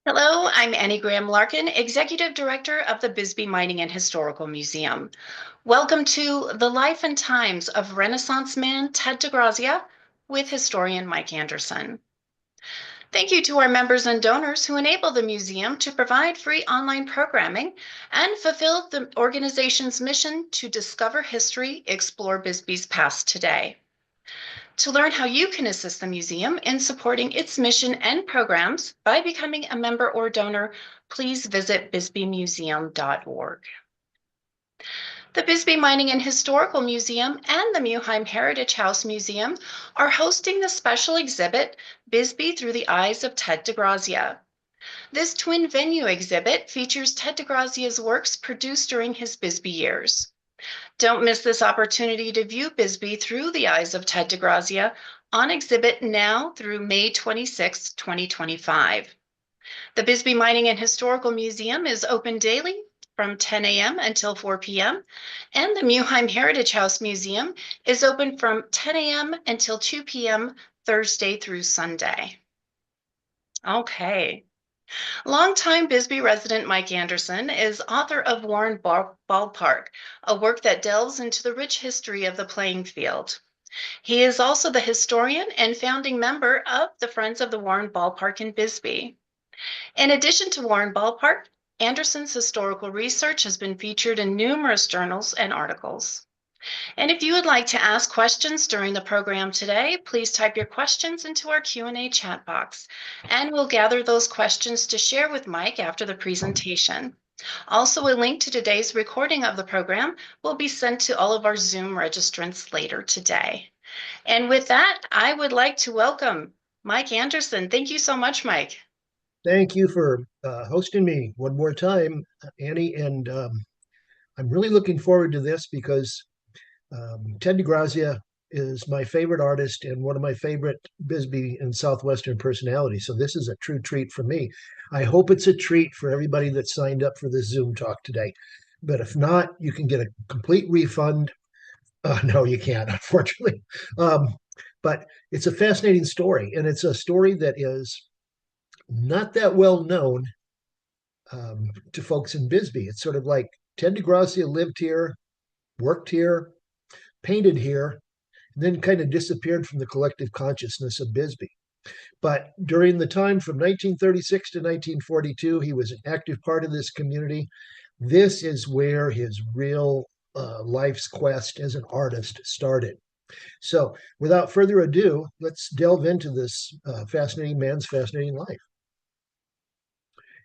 Hello, I'm Annie Graham Larkin, Executive Director of the Bisbee Mining and Historical Museum. Welcome to the life and times of Renaissance man Ted DeGrazia with historian Mike Anderson. Thank you to our members and donors who enable the museum to provide free online programming and fulfill the organization's mission to discover history, explore Bisbee's past today. To learn how you can assist the museum in supporting its mission and programs by becoming a member or donor, please visit bisbeemuseum.org. The Bisbee Mining and Historical Museum and the Muheim Heritage House Museum are hosting the special exhibit, Bisbee Through the Eyes of Ted DeGrazia. This twin venue exhibit features Ted DeGrazia's works produced during his Bisbee years. Don't miss this opportunity to view Bisbee through the eyes of Ted DeGrazia on exhibit now through May 26, 2025. The Bisbee Mining and Historical Museum is open daily from 10 a.m. until 4 p.m., and the Muheim Heritage House Museum is open from 10 a.m. until 2 p.m. Thursday through Sunday. Okay. Longtime Bisbee resident Mike Anderson is author of Warren Ballpark, a work that delves into the rich history of the playing field. He is also the historian and founding member of the Friends of the Warren Ballpark in Bisbee. In addition to Warren Ballpark, Anderson's historical research has been featured in numerous journals and articles. And if you would like to ask questions during the program today, please type your questions into our Q&A chat box, and we'll gather those questions to share with Mike after the presentation. Also, a link to today's recording of the program will be sent to all of our Zoom registrants later today. And with that, I would like to welcome Mike Anderson. Thank you so much, Mike. Thank you for hosting me one more time, Annie. And I'm really looking forward to this because Ted DeGrazia is my favorite artist and one of my favorite Bisbee and Southwestern personalities. So this is a true treat for me. I hope it's a treat for everybody that signed up for this Zoom talk today. But if not, you can get a complete refund. No, you can't, unfortunately. But it's a fascinating story, and it's a story that is not that well known to folks in Bisbee. It's sort of like Ted DeGrazia lived here, worked here, painted here, and then kind of disappeared from the collective consciousness of Bisbee. But during the time from 1936 to 1942, he was an active part of this community. This is where his real life's quest as an artist started. So, without further ado, let's delve into this fascinating man's fascinating life.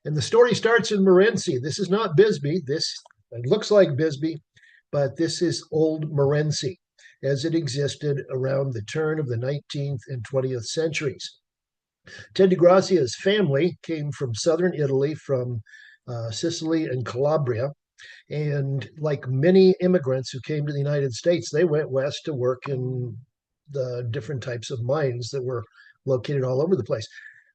And the story starts in Morenci. This is not Bisbee. It looks like Bisbee, but this is old Morenci as it existed around the turn of the 19th and 20th centuries. Ted DeGrazia's family came from southern Italy, from Sicily and Calabria. And like many immigrants who came to the United States, they went west to work in the different types of mines that were located all over the place.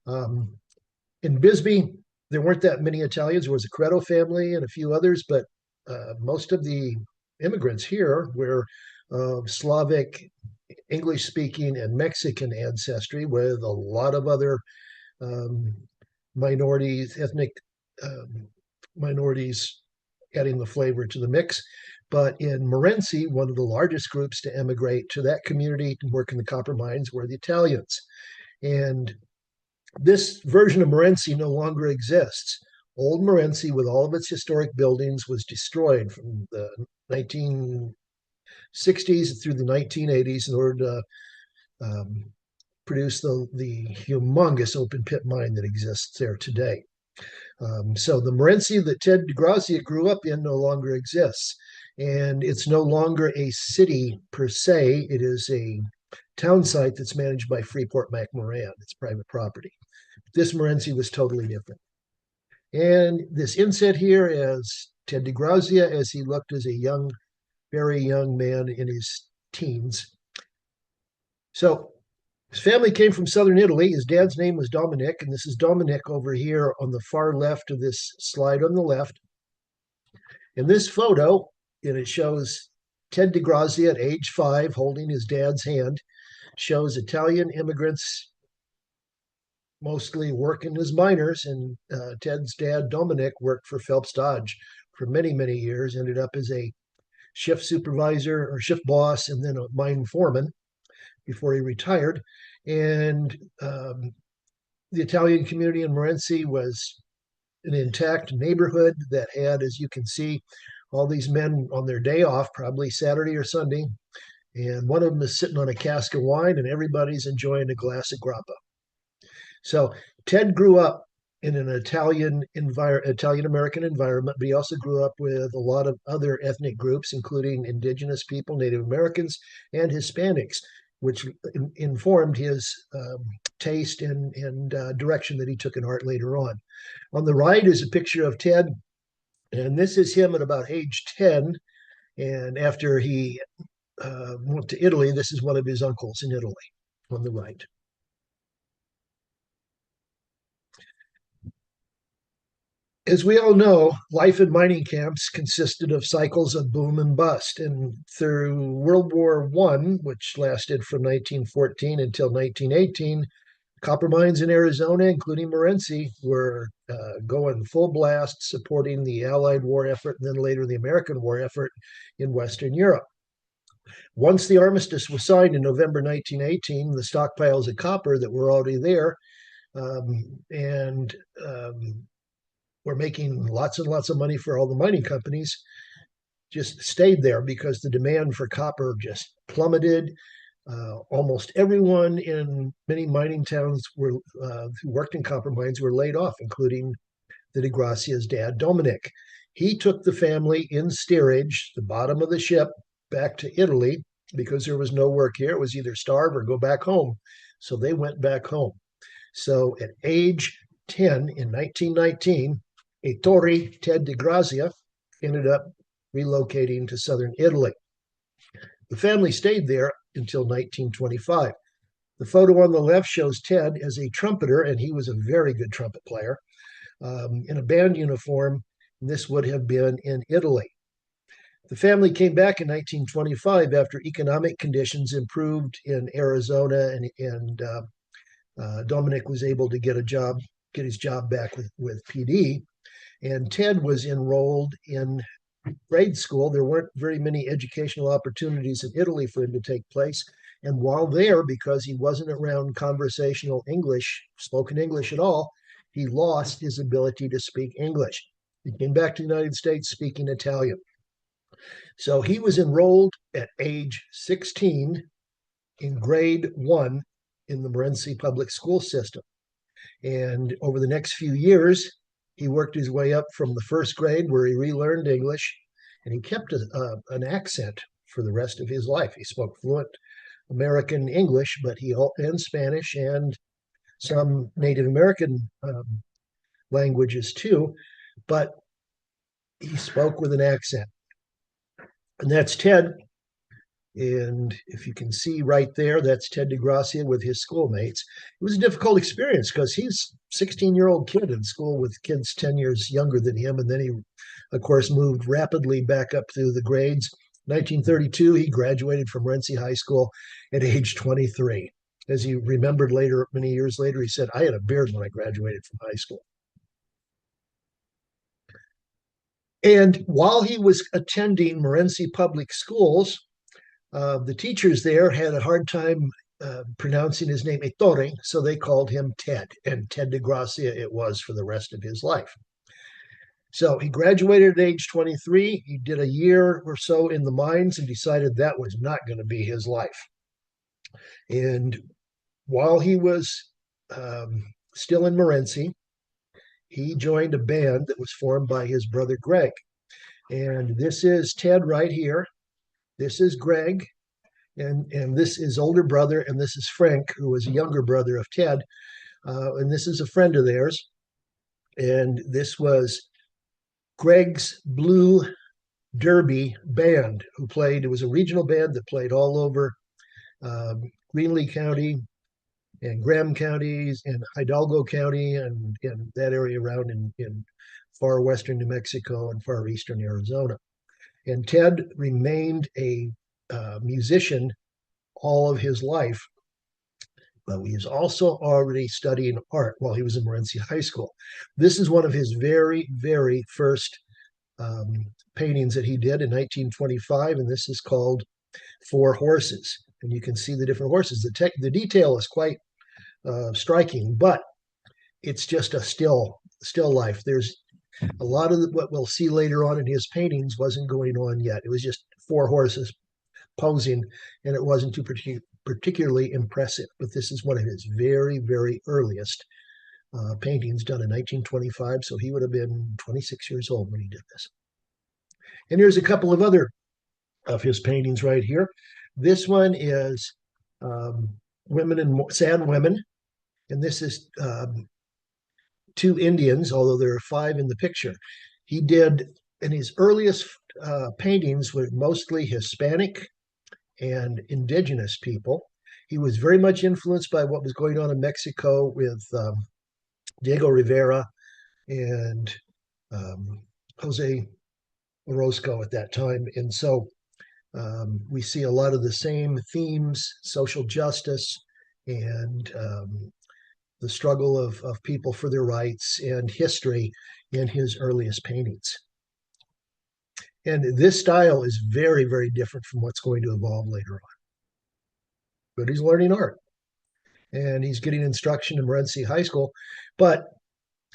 In Bisbee, there weren't that many Italians. There was a Credo family and a few others, but most of the immigrants here were Slavic, English speaking, and Mexican ancestry, with a lot of other minorities, ethnic minorities adding the flavor to the mix. But in Morenci, one of the largest groups to emigrate to that community to work in the copper mines were the Italians. And this version of Morenci no longer exists. Old Morenci, with all of its historic buildings, was destroyed from the 1960s through the 1980s in order to produce the humongous open pit mine that exists there today. So the Morenci that Ted DeGrazia grew up in no longer exists. And it's no longer a city per se. It is a town site that's managed by Freeport-McMoran. It's private property. This Morenci was totally different. And this inset here is Ted DeGrazia as he looked as a young, very young man in his teens. So his family came from southern Italy. His dad's name was Dominic, and this is Dominic over here on the far left of this slide on the left. In this photo, and it shows Ted DeGrazia at age 5 holding his dad's hand, shows Italian immigrants mostly working as miners. And Ted's dad, Dominic, worked for Phelps Dodge for many, many years, ended up as a shift supervisor or shift boss and then a mine foreman before he retired. And the Italian community in Morenci was an intact neighborhood that had, as you can see, all these men on their day off, probably Saturday or Sunday. And one of them is sitting on a cask of wine, and everybody's enjoying a glass of grappa. So Ted grew up in an Italian American environment, but he also grew up with a lot of other ethnic groups, including indigenous people, Native Americans, and Hispanics, which informed his taste and direction that he took in art later on. On the right is a picture of Ted, and this is him at about age 10. And after he went to Italy, this is one of his uncles in Italy on the right. As we all know, life in mining camps consisted of cycles of boom and bust. And through World War I, which lasted from 1914 until 1918, copper mines in Arizona, including Morenci, were going full blast, supporting the Allied war effort and then later the American war effort in Western Europe. Once the armistice was signed in November 1918, the stockpiles of copper that were already there and were making lots and lots of money for all the mining companies just stayed there because the demand for copper just plummeted. Almost everyone in many mining towns who worked in copper mines were laid off, including the DeGrazia's dad, Dominic. He took the family in steerage, the bottom of the ship, back to Italy because there was no work here. It was either starve or go back home. So they went back home. So at age 10 in 1919, Ettore Ted DeGrazia ended up relocating to southern Italy. The family stayed there until 1925. The photo on the left shows Ted as a trumpeter, and he was a very good trumpet player, in a band uniform. This would have been in Italy. The family came back in 1925 after economic conditions improved in Arizona, and Dominic was able to get his job back with PD. And Ted was enrolled in grade school. There weren't very many educational opportunities in Italy for him to take place. And while there, because he wasn't around conversational English, spoken English at all, he lost his ability to speak English. He came back to the United States speaking Italian. So he was enrolled at age 16 in grade 1 in the Morenci public school system. And over the next few years, he worked his way up from the first grade where he relearned English, and he kept an accent for the rest of his life. He spoke fluent American English, but and Spanish and some Native American languages too, but he spoke with an accent. And that's Ted. And if you can see right there, that's Ted DeGrazia with his schoolmates. It was a difficult experience because he's a 16-year-old kid in school with kids 10 years younger than him. And then he, of course, moved rapidly back up through the grades. 1932, he graduated from Morenci High School at age 23. As he remembered later, many years later, he said, I had a beard when I graduated from high school. And while he was attending Morenci public schools, the teachers there had a hard time pronouncing his name Ettore, so they called him Ted, and Ted DeGrazia it was for the rest of his life. So he graduated at age 23. He did a year or so in the mines and decided that was not going to be his life. And while he was still in Morenci, he joined a band that was formed by his brother Greg. And this is Ted right here. This is Greg. And this is older brother, and this is Frank, who was a younger brother of Ted. And this is a friend of theirs. And this was Greg's Blue Derby band who played. It was a regional band that played all over Greenlee County and Graham counties and Hidalgo County and that area around in far western New Mexico and far eastern Arizona. And Ted remained a musician all of his life. but he was also already studying art while he was in Morenci High School. This is one of his very, very first paintings that he did in 1925, and this is called Four Horses. And you can see the different horses. The detail is quite striking, but it's just a still life. There's a lot of what we'll see later on in his paintings wasn't going on yet. It was just four horses posing, and it wasn't too particularly impressive. But this is one of his very, very earliest paintings done in 1925. So he would have been 26 years old when he did this. And here's a couple of other of his paintings right here. This one is Women and Sad Women. And this is two Indians, although there are five in the picture. He did, in his earliest paintings, were mostly Hispanic and indigenous people. He was very much influenced by what was going on in Mexico with Diego Rivera and Jose Orozco at that time. And so we see a lot of the same themes, social justice and the struggle of people for their rights and history in his earliest paintings. And this style is very, very different from what's going to evolve later on. But he's learning art and he's getting instruction in Morenci High School. But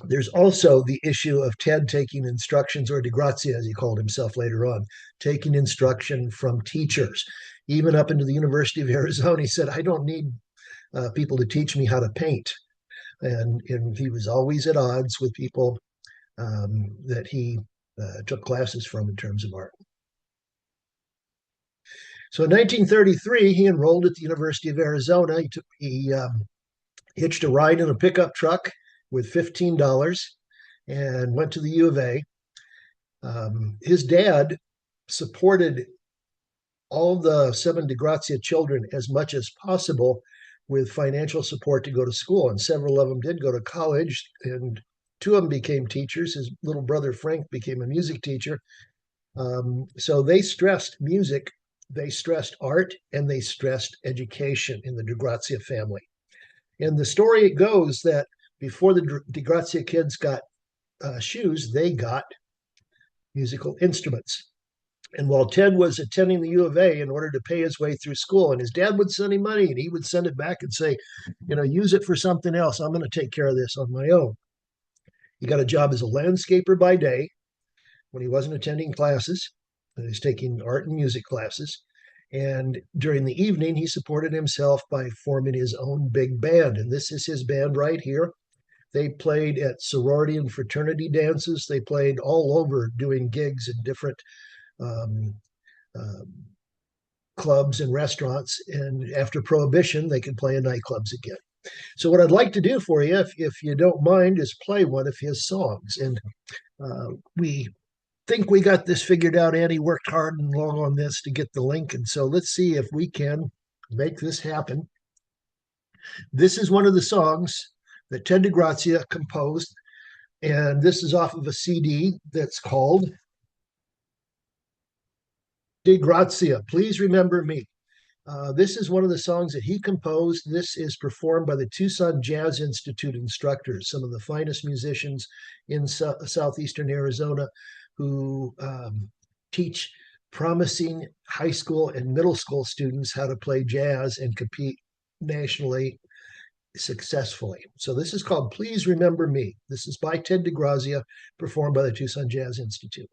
there's also the issue of Ted taking instructions, or DeGrazia, as he called himself later on, taking instruction from teachers. Even up into the University of Arizona, he said, I don't need people to teach me how to paint. And he was always at odds with people that he took classes from in terms of art. So in 1933, he enrolled at the University of Arizona. He hitched a ride in a pickup truck with $15 and went to the U of A. His dad supported all the seven DeGrazia children as much as possible with financial support to go to school. And several of them did go to college, and two of them became teachers. His little brother, Frank, became a music teacher. So they stressed music, they stressed art, and they stressed education in the DeGrazia family. And the story it goes that before the DeGrazia kids got shoes, they got musical instruments. And while Ted was attending the U of A in order to pay his way through school, and his dad would send him money and he would send it back and say, use it for something else. I'm going to take care of this on my own. He got a job as a landscaper by day when he wasn't attending classes. He was taking art and music classes. And during the evening, he supported himself by forming his own big band. And this is his band right here. They played at sorority and fraternity dances. They played all over doing gigs in different clubs and restaurants. And after Prohibition, they could play in nightclubs again. So what I'd like to do for you, if you don't mind, is play one of his songs. And we think we got this figured out. Annie worked hard and long on this to get the link. And so let's see if we can make this happen. This is one of the songs that Ted DeGrazia composed. And this is off of a CD that's called DeGrazia, Please Remember Me. This is one of the songs that he composed. This is performed by the Tucson Jazz Institute instructors, some of the finest musicians in southeastern Arizona who teach promising high school and middle school students how to play jazz and compete nationally successfully. So this is called Please Remember Me. This is by Ted DeGrazia, performed by the Tucson Jazz Institute.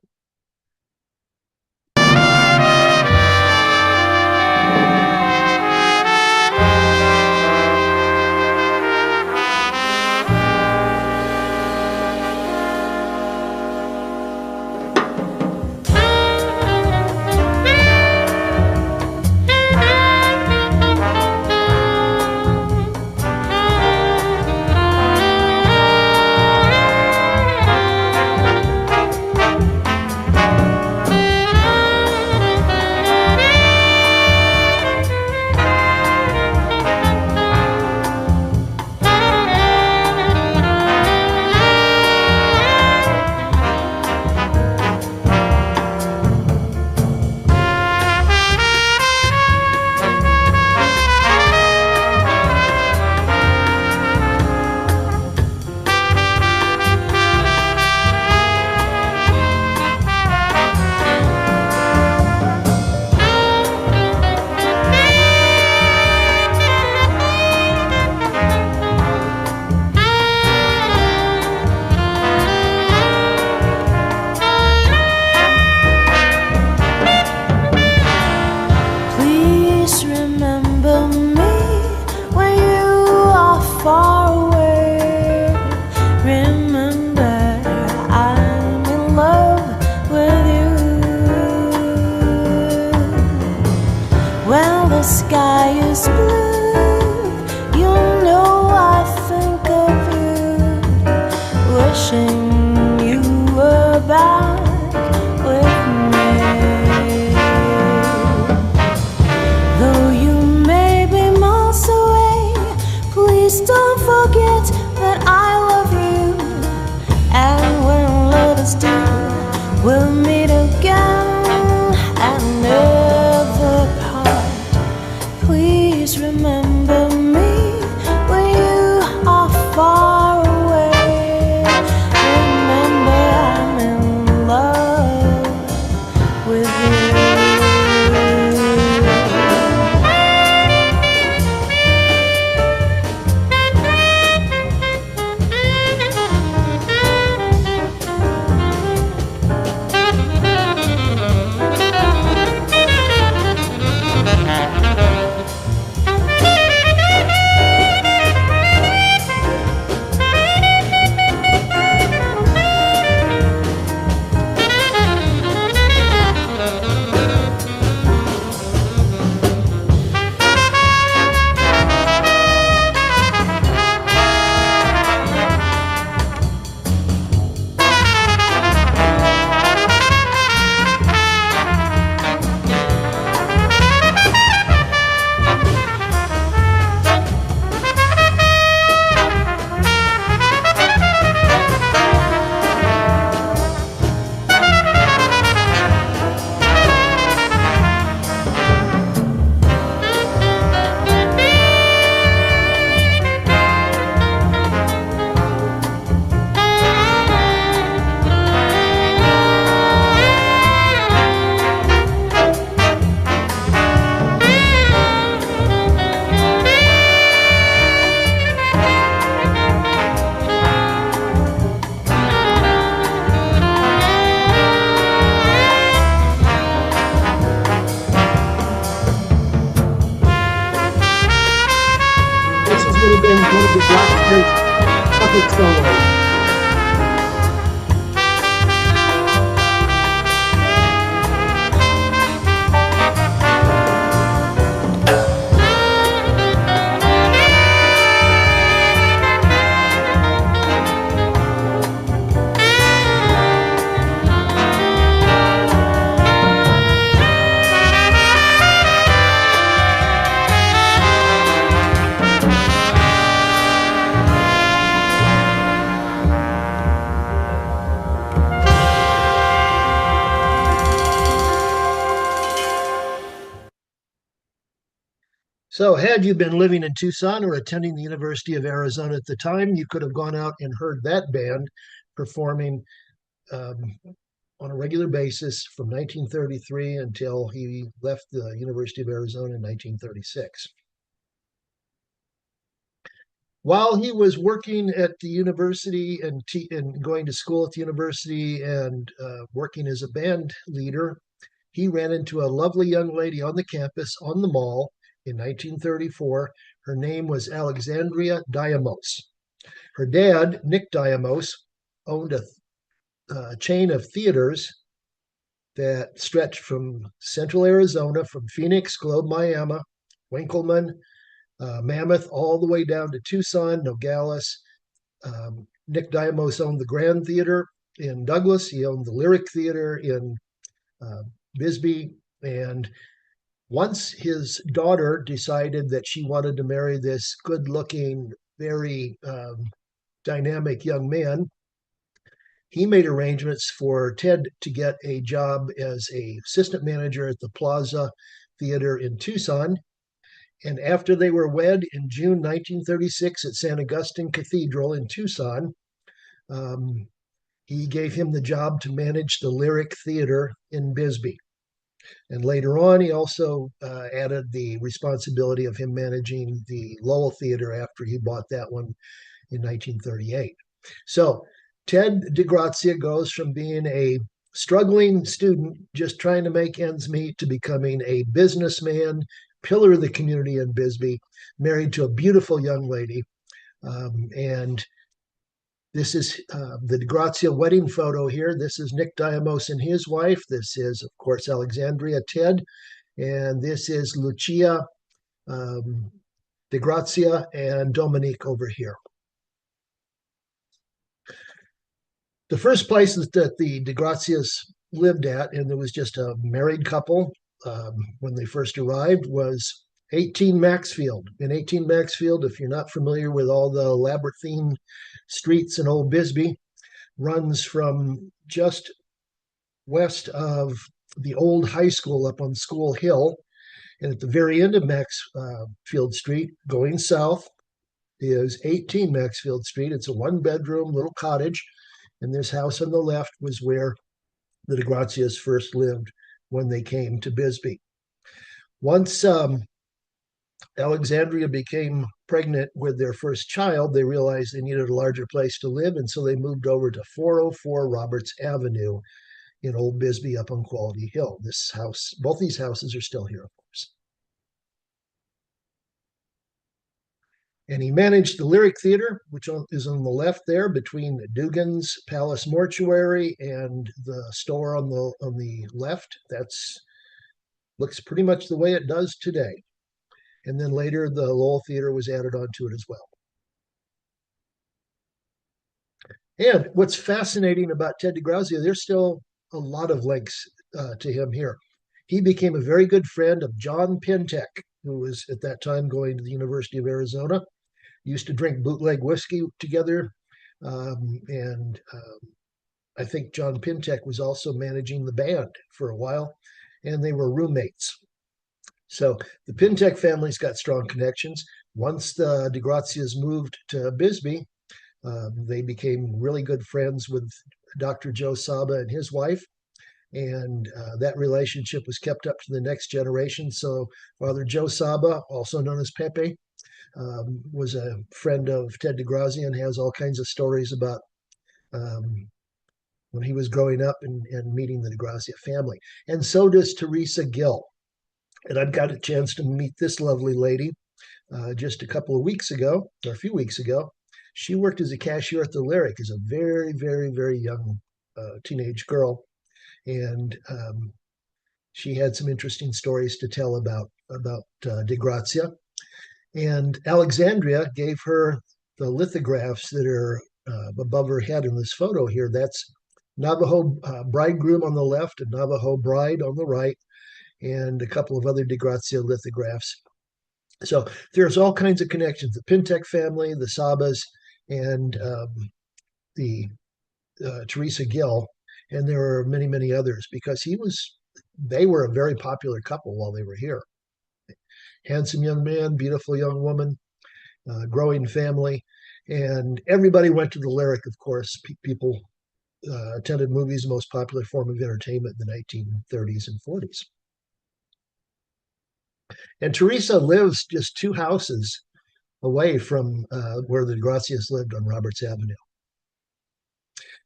We'll meet again and never part. Please remember me when you are far away. Remember I'm in love with you. This is going to be one of the Black epic solos. So, had you been living in Tucson or attending the University of Arizona at the time, you could have gone out and heard that band performing um, on a regular basis from 1933 until he left the University of Arizona in 1936. While he was working at the university and going to school at the university and working as a band leader, he ran into a lovely young lady on the campus on the mall in 1934. Her name was Alexandria Diamos. Her dad, Nick Diamos, owned a chain of theaters that stretched from central Arizona, from Phoenix, Globe, Miami, Winkleman, Mammoth, all the way down to Tucson, Nogales. Nick Diamos owned the Grand Theater in Douglas. He owned the Lyric Theater in Bisbee. And once his daughter decided that she wanted to marry this good-looking, very dynamic young man, he made arrangements for Ted to get a job as a assistant manager at the Plaza Theater in Tucson. And after they were wed in June 1936 at San Agustin Cathedral in Tucson, he gave him the job to manage the Lyric Theater in Bisbee. And later on, he also added the responsibility of him managing the Lowell Theater after he bought that one in 1938. So Ted DeGrazia goes from being a struggling student, just trying to make ends meet, to becoming a businessman, pillar of the community in Bisbee, married to a beautiful young lady. And this is the DeGrazia wedding photo here. This is Nick Diamos and his wife. This is, of course, Alexandria, Ted. And this is Lucia DeGrazia and Dominique over here. The first place that the DeGrazias lived at, and there was just a married couple when they first arrived, was 18 Maxfield. In 18 Maxfield, if you're not familiar with all the labyrinthine streets in Old Bisbee, runs from just west of the old high school up on School Hill. And at the very end of Maxfield Street, going south, is 18 Maxfield Street. It's a one-bedroom little cottage. And this house on the left was where the DeGrazias first lived when they came to Bisbee. Once Alexandria became pregnant with their first child, they realized they needed a larger place to live. And so they moved over to 404 Roberts Avenue in Old Bisbee up on Quality Hill. This house, both these houses are still here, of course. And he managed the Lyric Theater, which is on the left there between Dugan's Palace Mortuary and the store on the left. That's looks pretty much the way it does today. And then later the Lowell Theater was added onto it as well. And what's fascinating about Ted DeGrazia, there's still a lot of links to him here. He became a very good friend of John Pintek, who was at that time going to the University of Arizona. Used to drink bootleg whiskey together. I think John Pintek was also managing the band for a while, and they were roommates. So the Pintek family's got strong connections. Once the DeGrazias moved to Bisbee, they became really good friends with Dr. Joe Saba and his wife. And that relationship was kept up to the next generation. So Father Joe Saba, also known as Pepe, was a friend of Ted DeGrazia and has all kinds of stories about when he was growing up and meeting the DeGrazia family. And so does Teresa Gill. And I've got a chance to meet this lovely lady just a couple of weeks ago, or a few weeks ago. She worked as a cashier at the Lyric as a very, very, very young teenage girl. And she had some interesting stories to tell about DeGrazia. And Alexandria gave her the lithographs that are above her head in this photo here. That's Navajo bridegroom on the left and Navajo bride on the right, and a couple of other DeGrazia lithographs. So there's all kinds of connections. The Pintek family, the Sabas, and the Teresa Gill, and there are many, many others because they were a very popular couple while they were here. Handsome young man, beautiful young woman, growing family, and everybody went to the Lyric, of course. People attended movies, the most popular form of entertainment in the 1930s and 40s. And Teresa lives just 2 houses away from where the DeGrazias lived on Roberts Avenue.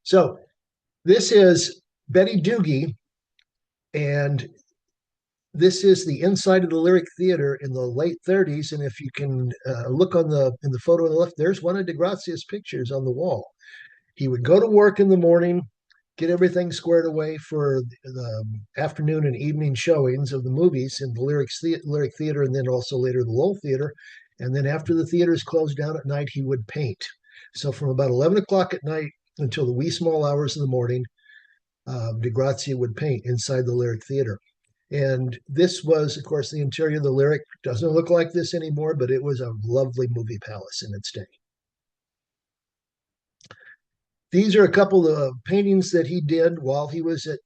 So this is Betty Doogie, and this is the inside of the Lyric Theater in the late 30s. And if you can look in the photo on the left, there's one of DeGrazia's pictures on the wall. He would go to work in the morning, get everything squared away for the afternoon and evening showings of the movies in the Lyric Theater, and then also later the Lowell Theater. And then after the theaters closed down at night, he would paint. So from about 11 o'clock at night until the wee small hours of the morning, DeGrazia would paint inside the Lyric Theater. And this was, of course, the interior of the Lyric. Doesn't look like this anymore, but it was a lovely movie palace in its day. These are a couple of paintings that he did while he was at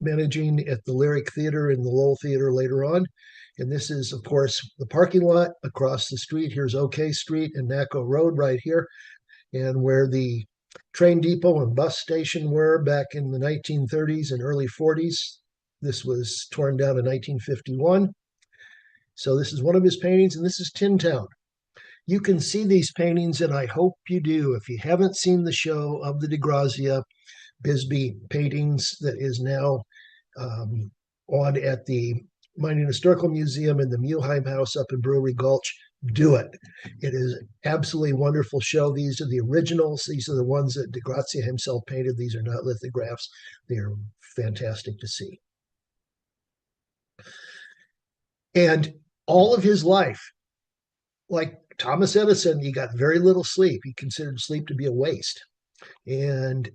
managing at the Lyric Theater and the Lowell Theater later on. And this is, of course, the parking lot across the street. Here's OK Street and Naco Road right here. And where the train depot and bus station were back in the 1930s and early 40s. This was torn down in 1951. So this is one of his paintings, and this is Tin Town. You can see these paintings, and I hope you do. If you haven't seen the show of the DeGrazia Bisbee paintings that is now on at the Mining Historical Museum in the Muheim House up in Brewery Gulch, do it. It is an absolutely wonderful show. These are the originals. These are the ones that DeGrazia himself painted. These are not lithographs. They are fantastic to see. And all of his life, like Thomas Edison, he got very little sleep. He considered sleep to be a waste. And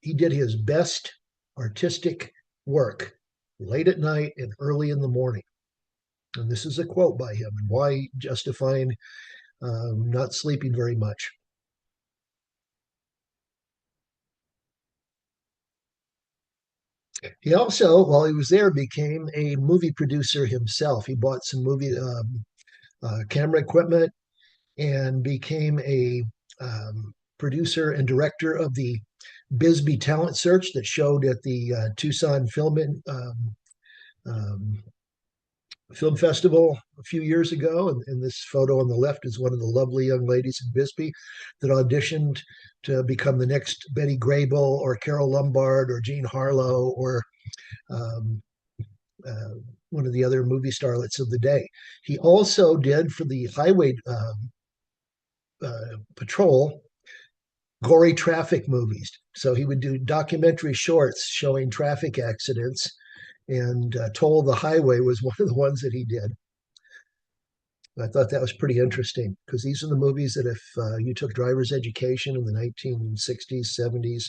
he did his best artistic work late at night and early in the morning. And this is a quote by him and why justifying not sleeping very much. He also, while he was there, became a movie producer himself. He bought some movie camera equipment and became a producer and director of the Bisbee Talent Search that showed at the Tucson um, Film Festival a few years ago. And this photo on the left is one of the lovely young ladies in Bisbee that auditioned to become the next Betty Grable or Carol Lombard or Jean Harlow or um, uh, one of the other movie starlets of the day. He also did for the Highway Patrol gory traffic movies. So he would do documentary shorts showing traffic accidents, and Toll the Highway was one of the ones that he did. I thought that was pretty interesting because these are the movies that if you took driver's education in the 1960s, 70s,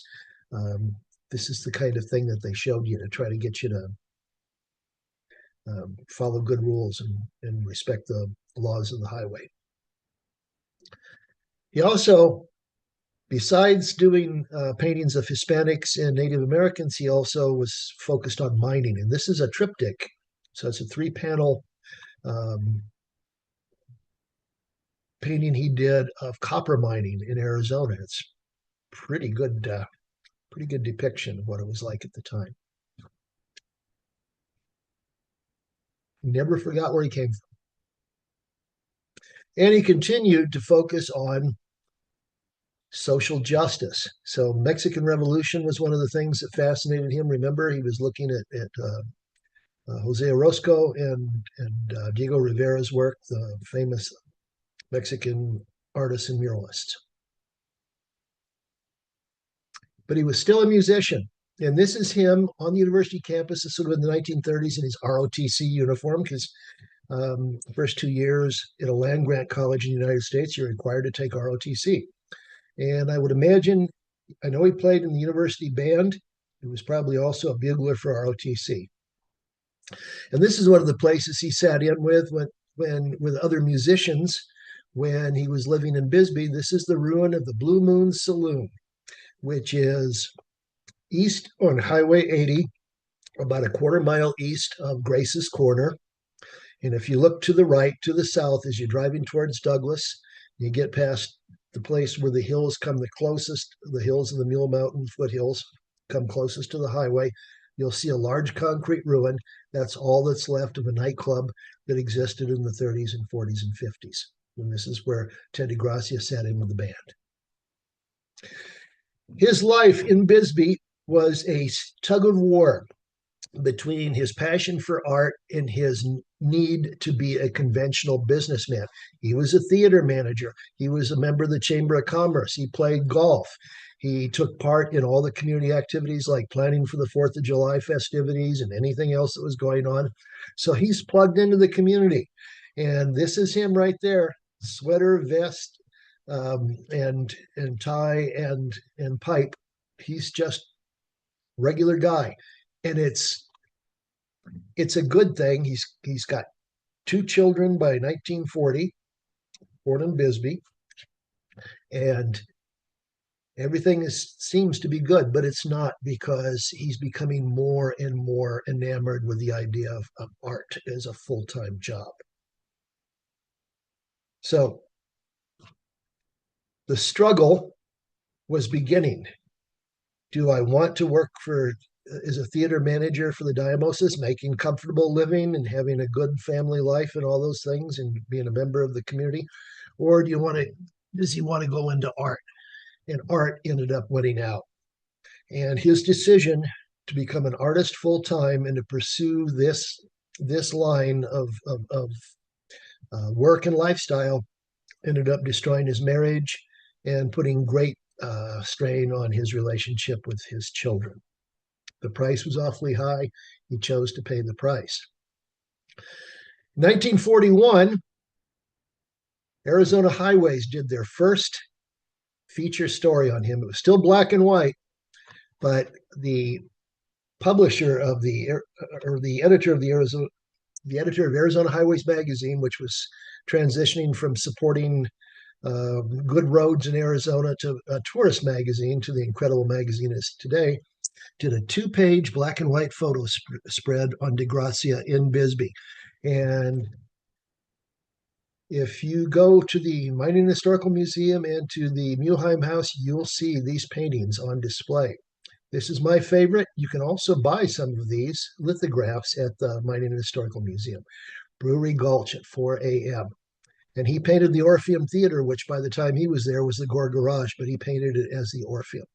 this is the kind of thing that they showed you to try to get you to follow good rules and respect the laws of the highway. He also, besides doing paintings of Hispanics and Native Americans, he also was focused on mining. And this is a triptych. So it's a 3-panel painting he did of copper mining in Arizona. It's pretty good depiction of what it was like at the time. He never forgot where he came from. And he continued to focus on social justice. So Mexican Revolution was one of the things that fascinated him. Remember, he was looking at Jose Orozco and Diego Rivera's work, the famous Mexican artists and muralists. But he was still a musician. And this is him on the university campus. This would have been the 1930s in his ROTC uniform, because the first 2 years at a land grant college in the United States, you're required to take ROTC. And I would imagine, I know he played in the university band. He was probably also a bugler for ROTC. And this is one of the places he sat in with with other musicians when he was living in Bisbee. This is the ruin of the Blue Moon Saloon, which is east on Highway 80, about a quarter mile east of Grace's Corner. And if you look to the right, to the south, as you're driving towards Douglas, you get past the place where the hills come the closest, the hills of the Mule Mountain foothills come closest to the highway. You'll see a large concrete ruin. That's all that's left of a nightclub that existed in the 30s and 40s and 50s. And this is where Ted DeGrazia sat in with the band. His life in Bisbee was a tug of war between his passion for art and his need to be a conventional businessman. He was a theater manager. He was a member of the Chamber of Commerce. He played golf. He took part in all the community activities like planning for the 4th of July festivities and anything else that was going on. So he's plugged into the community. And this is him right there, sweater, vest, and tie and pipe. He's just regular guy. And it's a good thing. He's got 2 children by 1940, born in Bisbee, and everything seems to be good, but it's not, because he's becoming more and more enamored with the idea of art as a full-time job. So the struggle was beginning. Do I want to work as a theater manager for the Diamosis, making comfortable living and having a good family life and all those things and being a member of the community? Or does he want to go into art? And art ended up winning out. And his decision to become an artist full time and to pursue this line of work and lifestyle ended up destroying his marriage and putting great strain on his relationship with his children. The price was awfully high. He chose to pay the price. In 1941, Arizona Highways did their first feature story on him. It was still black and white, but the publisher of the editor of Arizona Highways magazine, which was transitioning from supporting good roads in Arizona to a tourist magazine to the incredible magazine is today, did a 2-page black and white photo spread on DeGrazia in Bisbee. And if you go to the Mining Historical Museum and to the Mulheim House, you'll see these paintings on display. This is my favorite. You can also buy some of these lithographs at the Mining and Historical Museum, Brewery Gulch at 4 a.m. And he painted the Orpheum Theater, which by the time he was there was the Gore Garage, but he painted it as the Orpheum.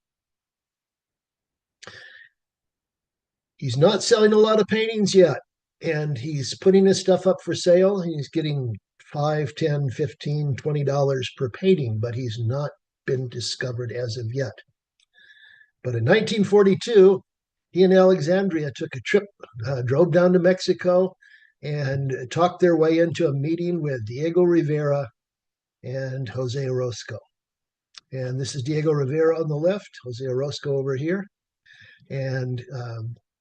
He's not selling a lot of paintings yet, and he's putting his stuff up for sale. He's getting $5, $10, $15, $20 per painting, but he's not been discovered as of yet. But in 1942, he and Alexandria took a trip, drove down to Mexico, and talked their way into a meeting with Diego Rivera and Jose Orozco. And this is Diego Rivera on the left, Jose Orozco over here. And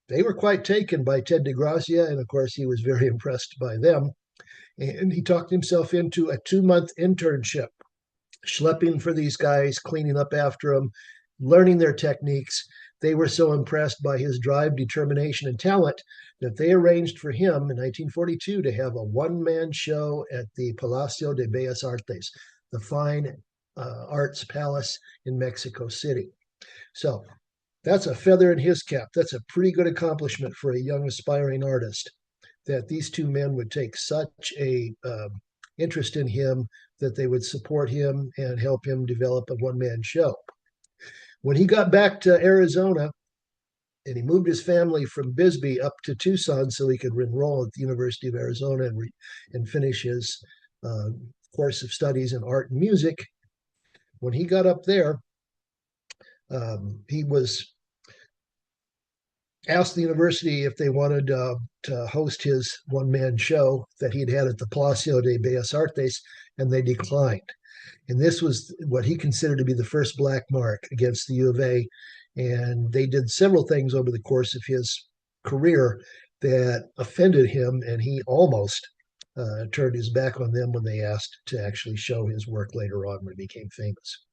they were quite taken by Ted DeGrazia, and of course, he was very impressed by them. And he talked himself into a 2-month internship, schlepping for these guys, cleaning up after them, learning their techniques. They were so impressed by his drive, determination, and talent that they arranged for him in 1942 to have a one-man show at the Palacio de Bellas Artes, the fine arts palace in Mexico City. So that's a feather in his cap. That's a pretty good accomplishment for a young aspiring artist, that these two men would take such a interest in him that they would support him and help him develop a one-man show. When he got back to Arizona, and he moved his family from Bisbee up to Tucson so he could enroll at the University of Arizona and finish his course of studies in art and music. When he got up there, he was asked the university if they wanted to host his one-man show that he'd had at the Palacio de Bellas Artes, and they declined. And this was what he considered to be the first black mark against the U of A. And they did several things over the course of his career that offended him, and he almost turned his back on them when they asked to actually show his work later on when he became famous.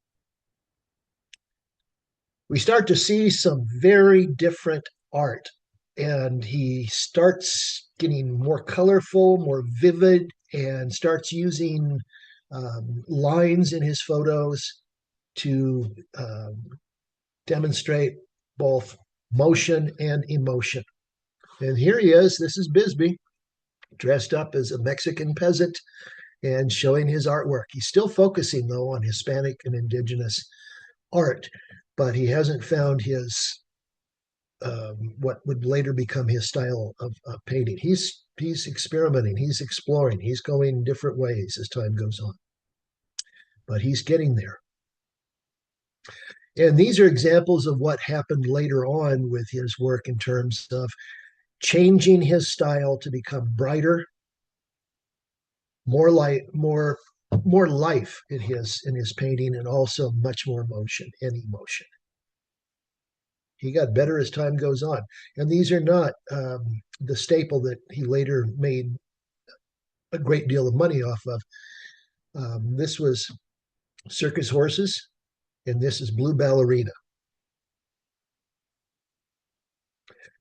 We start to see some very different art, and he starts getting more colorful, more vivid, and starts using lines in his photos to demonstrate both motion and emotion. And here he is. This is Bisbee, dressed up as a Mexican peasant and showing his artwork. He's still focusing, though, on Hispanic and indigenous art, but he hasn't found his what would later become his style of painting. He's experimenting, he's exploring, he's going different ways as time goes on, but he's getting there. And these are examples of what happened later on with his work in terms of changing his style to become brighter, more light, more life in his painting, and also much more motion and emotion. He got better as time goes on. And these are not the staple that he later made a great deal of money off of. This was Circus Horses, and this is Blue Ballerina.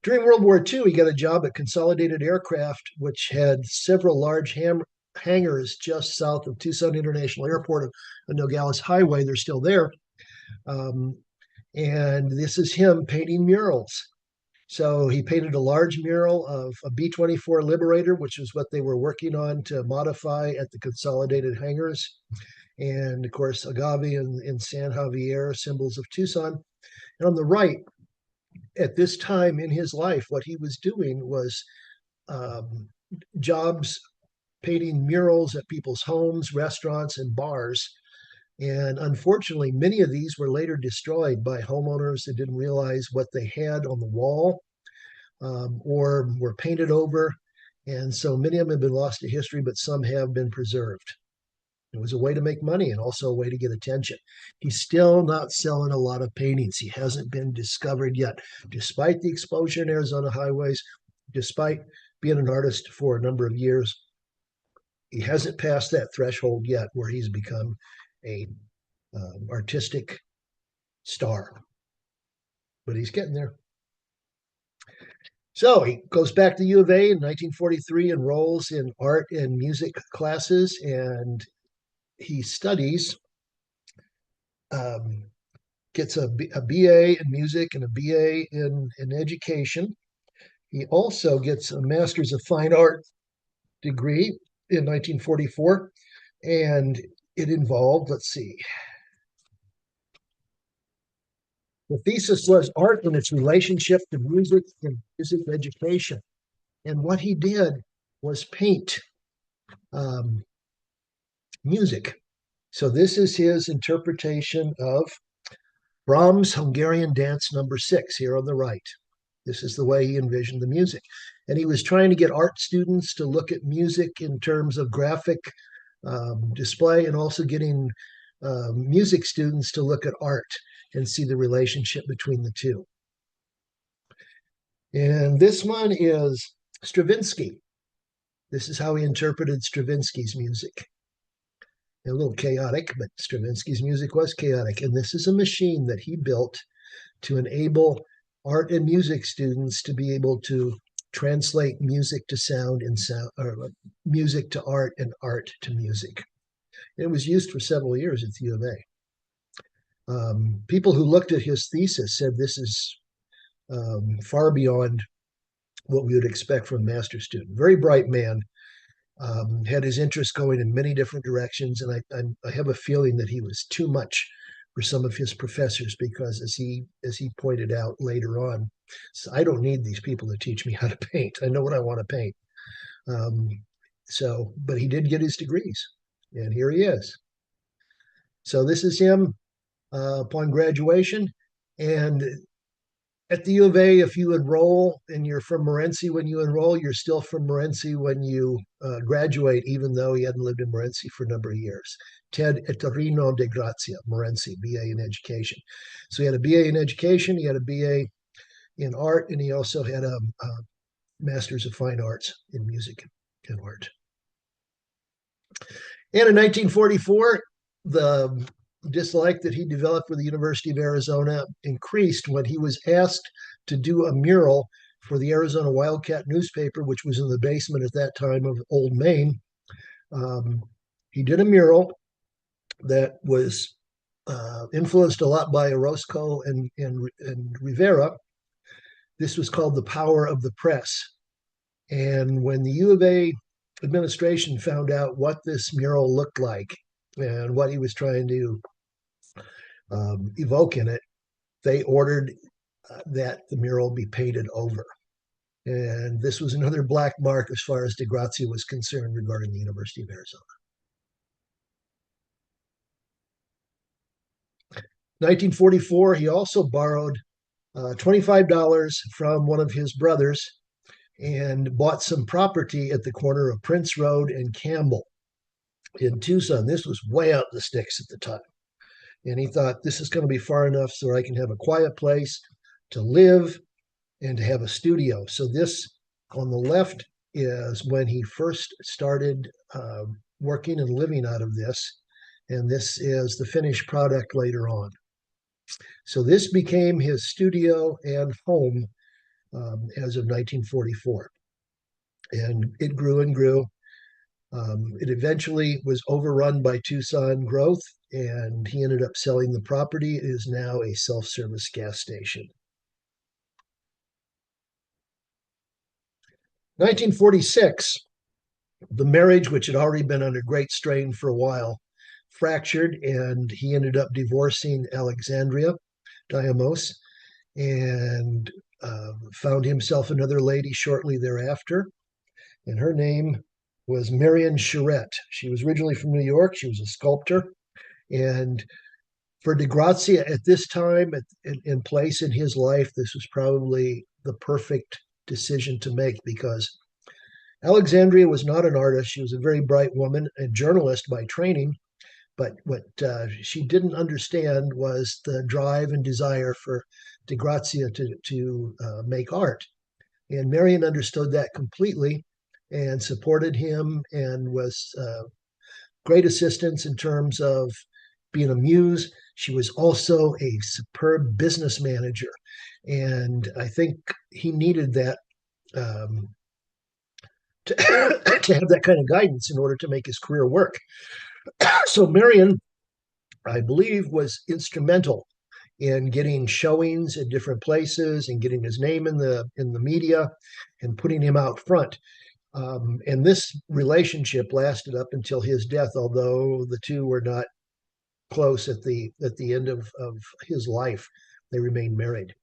During World War II, he got a job at Consolidated Aircraft, which had several large hangars just south of Tucson International Airport on Nogales Highway. They're still there. And this is him painting murals. So he painted a large mural of a B-24 Liberator, which is what they were working on to modify at the Consolidated hangars. And of course, Agave and San Javier, symbols of Tucson. And on the right, at this time in his life, what he was doing was jobs painting murals at people's homes, restaurants, and bars. And unfortunately, many of these were later destroyed by homeowners that didn't realize what they had on the wall or were painted over. And so many of them have been lost to history, but some have been preserved. It was a way to make money and also a way to get attention. He's still not selling a lot of paintings. He hasn't been discovered yet, despite the exposure in Arizona highways, despite being an artist for a number of years. He hasn't passed that threshold yet where he's become a artistic star, but he's getting there. So he goes back to U of A in 1943, enrolls in art and music classes, and he studies, um, gets a BA in music and a BA in education. He also gets a Master's of Fine Art degree in 1944, and it involved, let's see, the thesis was art and its relationship to music and music education. And what he did was paint um, music. So this is his interpretation of Brahms' Hungarian Dance No. 6 here on the right. This is the way he envisioned the music. And he was trying to get art students to look at music in terms of graphic display, and also getting music students to look at art and see the relationship between the two. And this one is Stravinsky. This is how he interpreted Stravinsky's music. A little chaotic, but Stravinsky's music was chaotic. And this is a machine that he built to enable art and music students to be able to translate music to sound and sound, or music to art and art to music. It was used for several years at the U of A. People who looked at his thesis said this is far beyond what we would expect from a master's student. Very bright man, had his interest going in many different directions, and I have a feeling that he was too much for some of his professors, because as he pointed out later on, so I don't need these people to teach me how to paint. I know what I want to paint. But he did get his degrees, and here he is. So this is him upon graduation, and at the U of A, if you enroll and you're from Morenci when you enroll, you're still from Morenci when you graduate, even though he hadn't lived in Morenci for a number of years. Ted DeGrazia, Morenci, BA in education. So he had a BA in education, he had a BA in art, and he also had a Master's of Fine Arts in music and art. And in 1944, the dislike that he developed for the University of Arizona increased when he was asked to do a mural for the Arizona Wildcat newspaper, which was in the basement at that time of Old Main. He did a mural that was influenced a lot by Orozco and Rivera. This was called The Power of the Press. And when the U of A administration found out what this mural looked like and what he was trying to evoke in it, they ordered that the mural be painted over. And this was another black mark as far as DeGrazia was concerned regarding the University of Arizona. 1944, he also borrowed $25 from one of his brothers and bought some property at the corner of Prince Road and Campbell in Tucson. This was way out in the sticks at the time. And he thought, this is going to be far enough so I can have a quiet place to live and to have a studio. So this on the left is when he first started working and living out of this. And this is the finished product later on. So this became his studio and home as of 1944. And it grew and grew. It eventually was overrun by Tucson growth, and he ended up selling the property. It is now a self-service gas station. 1946, the marriage, which had already been under great strain for a while, fractured, and he ended up divorcing Alexandria Diamos and found himself another lady shortly thereafter. And her name was Marion Charette. She was originally from New York. She was a sculptor. And for DeGrazia at this time and place in his life, this was probably the perfect decision to make, because Alexandria was not an artist. She was a very bright woman, a journalist by training. But what she didn't understand was the drive and desire for DeGrazia to make art. And Marion understood that completely and supported him, and was great assistance in terms of being a muse. She was also a superb business manager. And I think he needed that um, to, to have that kind of guidance in order to make his career work. So Marion, I believe, was instrumental in getting showings at different places and getting his name in the media and putting him out front. And this relationship lasted up until his death, although the two were not close at the end of his life. They remained married.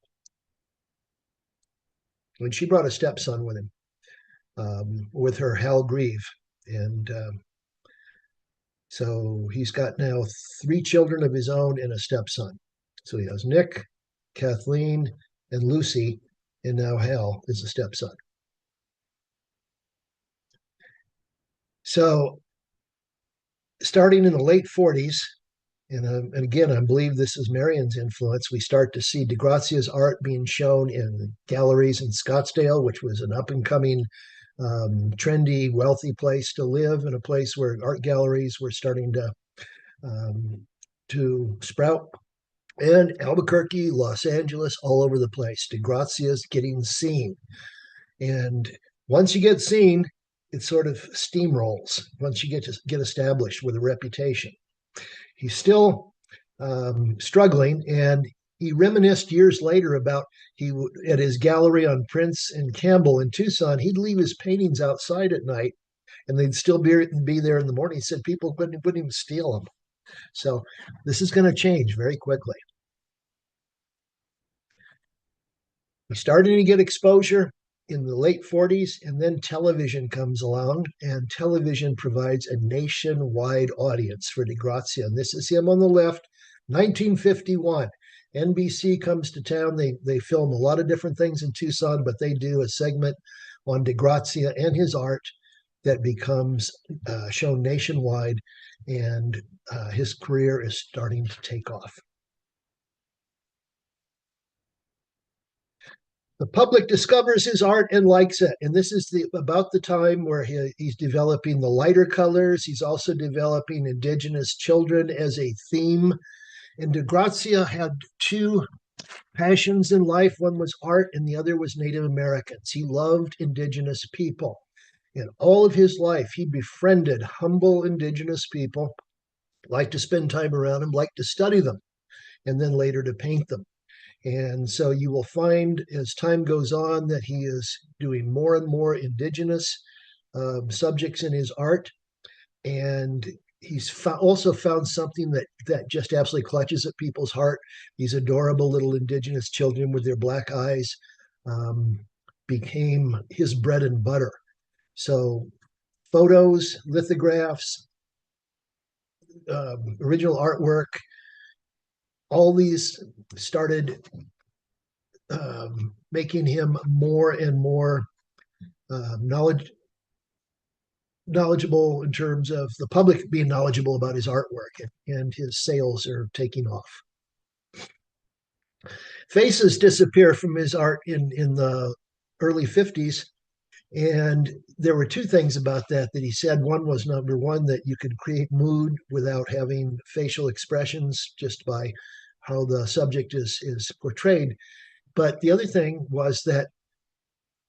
And she brought a stepson with her, Hal Grieve. And so he's got now 3 children of his own and a stepson. So he has Nick, Kathleen, and Lucy, and now Hal is a stepson. So starting in the late 40s, and again, I believe this is Marion's influence, we start to see DeGrazia's art being shown in galleries in Scottsdale, which was an up-and-coming, trendy, wealthy place to live, and a place where art galleries were starting to sprout. And Albuquerque, Los Angeles, all over the place. DeGrazia's getting seen. And once you get seen, it sort of steamrolls once you get established with a reputation. He's still struggling, and he reminisced years later about at his gallery on Prince and Campbell in Tucson, he'd leave his paintings outside at night, and they'd still be there in the morning. He said people wouldn't even steal them. So this is going to change very quickly. He's starting to get exposure in the late 40s, and then television comes along, and television provides a nationwide audience for DeGrazia. And this is him on the left, 1951. NBC comes to town. They film a lot of different things in Tucson, but they do a segment on DeGrazia and his art that becomes shown nationwide, and his career is starting to take off. The public discovers his art and likes it. And this is about the time where he's developing the lighter colors. He's also developing indigenous children as a theme. And DeGrazia had 2 passions in life. One was art and the other was Native Americans. He loved indigenous people. In all of his life, he befriended humble indigenous people, liked to spend time around them, liked to study them, and then later to paint them. And so you will find as time goes on that he is doing more and more indigenous subjects in his art. And he's also found something that just absolutely clutches at people's heart. These adorable little indigenous children with their black eyes became his bread and butter. So photos, lithographs, original artwork, all these started making him more and more knowledgeable in terms of the public being knowledgeable about his artwork, and his sales are taking off. Faces disappear from his art in the early 50s. And there were 2 things about that he said. One was, number one, that you could create mood without having facial expressions just by how the subject is portrayed. But the other thing was that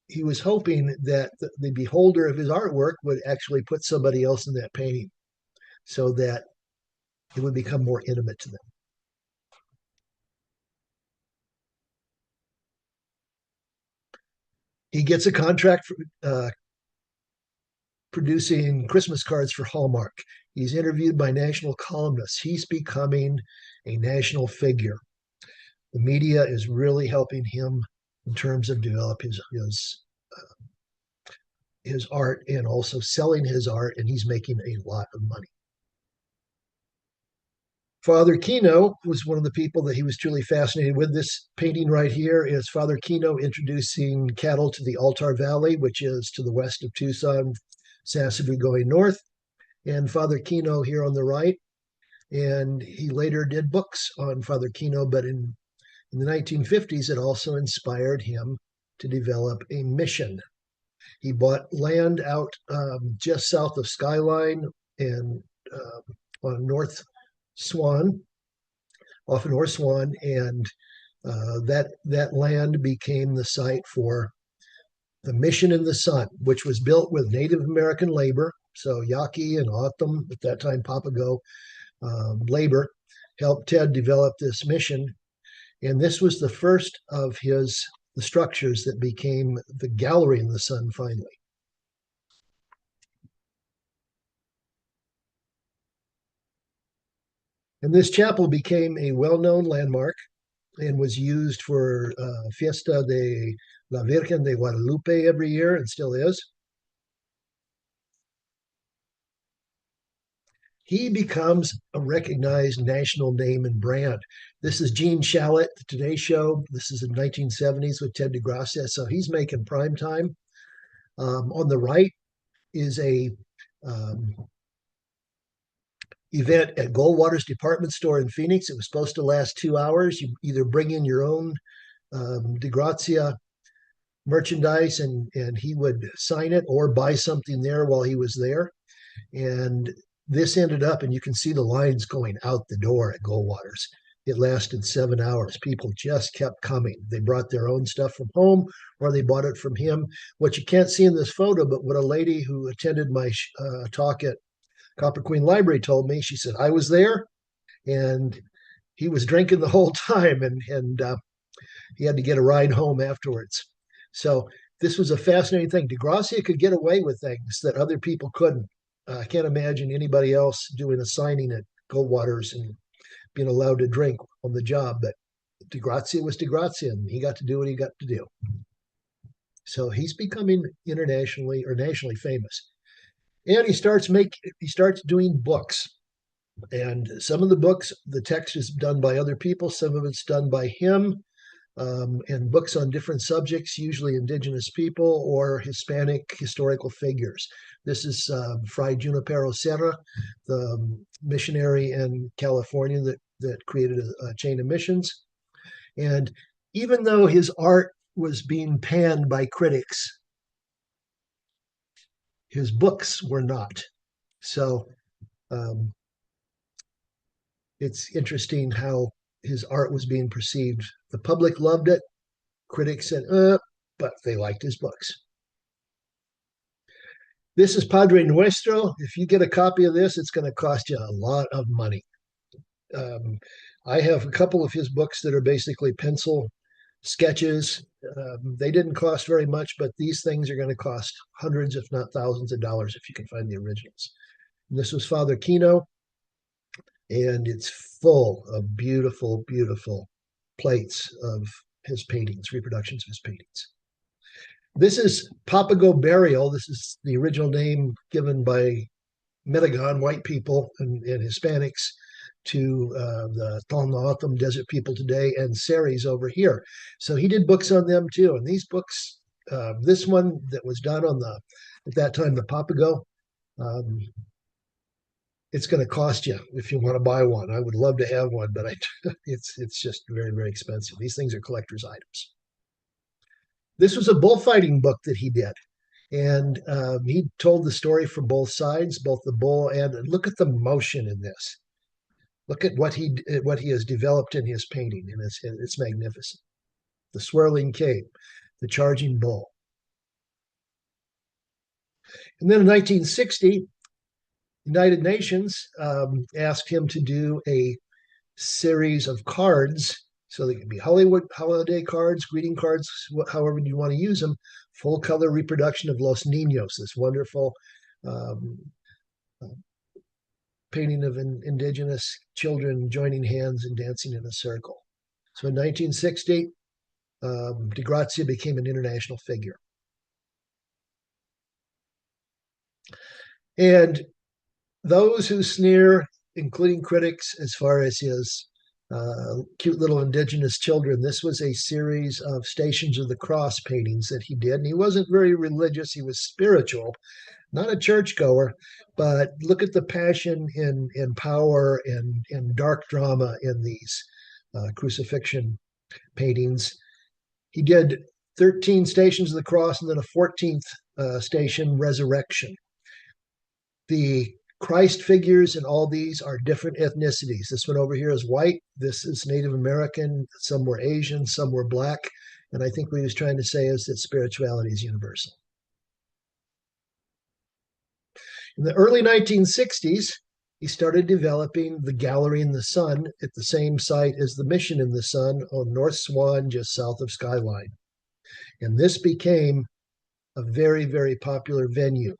he was hoping that the beholder of his artwork would actually put somebody else in that painting so that it would become more intimate to them. He gets a contract for producing Christmas cards for Hallmark. He's interviewed by national columnists. He's becoming a national figure. The media is really helping him in terms of develop his art and also selling his art, and he's making a lot of money. Father Kino was one of the people that he was truly fascinated with. This painting right here is Father Kino introducing cattle to the Altar Valley, which is to the west of Tucson, Sassafras going north, and Father Kino here on the right. And he later did books on Father Kino, but in the 1950s, it also inspired him to develop a mission. He bought land out just south of Skyline and on North Swan, off of North Swan, and that land became the site for the Mission in the Sun, which was built with Native American labor. So Yaqui and Autumn, at that time Papago labor, helped Ted develop this mission. And this was the first of the structures that became the Gallery in the Sun finally. And this chapel became a well-known landmark and was used for Fiesta de la Virgen de Guadalupe every year and still is. He becomes a recognized national name and brand. This is Gene Shalit, the Today Show. This is in the 1970s with Ted DeGrazia. So he's making prime time. On the right is a event at Goldwater's department store in Phoenix. It was supposed to last 2 hours. You either bring in your own DeGrazia merchandise and he would sign it, or buy something there while he was there. And this ended up, and you can see the lines going out the door at Goldwater's. It lasted 7 hours. People just kept coming. They brought their own stuff from home, or they bought it from him. What you can't see in this photo, but what a lady who attended my talk at Copper Queen Library told me, she said, I was there and he was drinking the whole time, and he had to get a ride home afterwards. So this was a fascinating thing. DeGrazia could get away with things that other people couldn't. I can't imagine anybody else doing a signing at Goldwater's and being allowed to drink on the job. But DeGrazia was DeGrazia, and he got to do what he got to do. So he's becoming internationally or nationally famous. And he starts doing books. And some of the books, the text is done by other people. Some of it's done by him. And books on different subjects, usually indigenous people or Hispanic historical figures. This is Fray Junipero Serra, the missionary in California that created a chain of missions. And even though his art was being panned by critics, his books were not. So it's interesting how his art was being perceived. The public loved it. Critics said, but they liked his books. This is Padre Nuestro. If you get a copy of this, it's going to cost you a lot of money. I have a couple of his books that are basically pencil sketches. They didn't cost very much, but these things are going to cost hundreds, if not thousands of dollars if you can find the originals. And this was Father Kino, and it's full of beautiful, beautiful plates of his paintings, reproductions of his paintings. This is Papago Burial. This is the original name given by Metagon, white people and Hispanics, to the Tongaotum desert people today, and Seris over here. So he did books on them too. And these books, this one that was done on at that time, the Papago, it's going to cost you if you want to buy one. I would love to have one, but it's just very, very expensive. These things are collector's items. This was a bullfighting book that he did. And he told the story from both sides, both the bull and look at the motion in this. Look at what he has developed in his painting, and it's magnificent. The swirling cape, the charging bull. And then in 1960, United Nations asked him to do a series of cards. So they could be Hollywood holiday cards, greeting cards, however you want to use them, full color reproduction of Los Niños, this wonderful painting of indigenous children joining hands and dancing in a circle. So in 1960, DeGrazia became an international figure. And those who sneer, including critics, as far as his cute little indigenous children, this was a series of Stations of the Cross paintings that he did. And he wasn't very religious. He was spiritual, not a churchgoer, but look at the passion and power and dark drama in these crucifixion paintings. He did 13 Stations of the Cross and then a 14th station, Resurrection. The Christ figures in all these are different ethnicities. This one over here is white. This is Native American. Some were Asian, some were black. And I think what he was trying to say is that spirituality is universal. In the early 1960s, he started developing the Gallery in the Sun at the same site as the Mission in the Sun on North Swan, just south of Skyline. And this became a very, very popular venue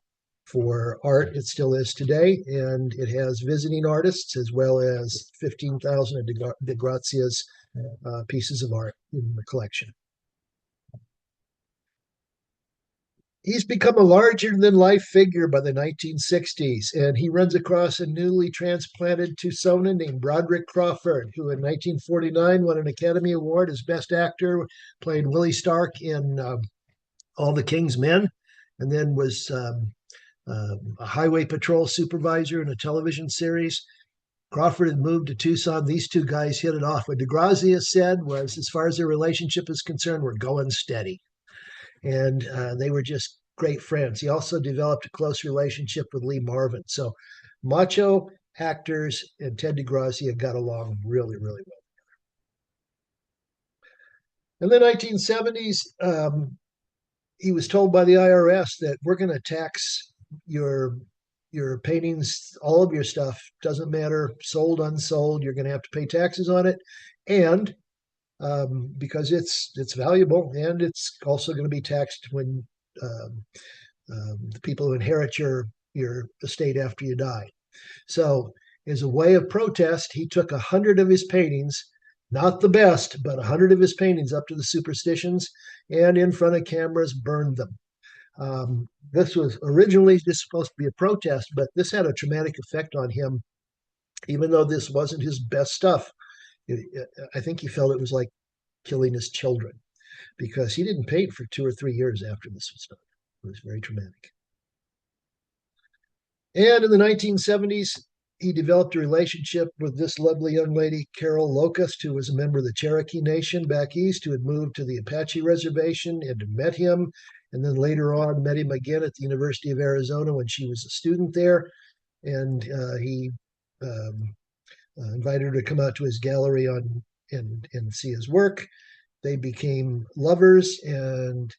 for art. It still is today, and it has visiting artists as well as 15,000 of DeGrazia's pieces of art in the collection. He's become a larger than life figure by the 1960s, and he runs across a newly transplanted Tucsonan named Broderick Crawford, who in 1949 won an Academy Award as Best Actor, played Willie Stark in All the King's Men, and then was a highway patrol supervisor in a television series. Crawford had moved to Tucson. These two guys hit it off. What DeGrazia said was, as far as their relationship is concerned, we're going steady. And they were just great friends. He also developed a close relationship with Lee Marvin. So macho actors and Ted DeGrazia got along really, really well. In the 1970s, he was told by the IRS that we're going to tax your paintings, all of your stuff, doesn't matter, sold, unsold, you're going to have to pay taxes on it. And because it's valuable, and it's also going to be taxed when the people who inherit your estate after you die. So as a way of protest, he took 100 of his paintings, not the best, but 100 of his paintings up to the Superstitions, and in front of cameras burned them. This was originally just supposed to be a protest, but this had a traumatic effect on him, even though this wasn't his best stuff. I think he felt it was like killing his children, because he didn't paint for 2 or 3 years after this was done. It was very traumatic. And in the 1970s, he developed a relationship with this lovely young lady, Carol Locust, who was a member of the Cherokee Nation back east, who had moved to the Apache Reservation and met him. And then later on, met him again at the University of Arizona when she was a student there. And he invited her to come out to his gallery and see his work. They became lovers, and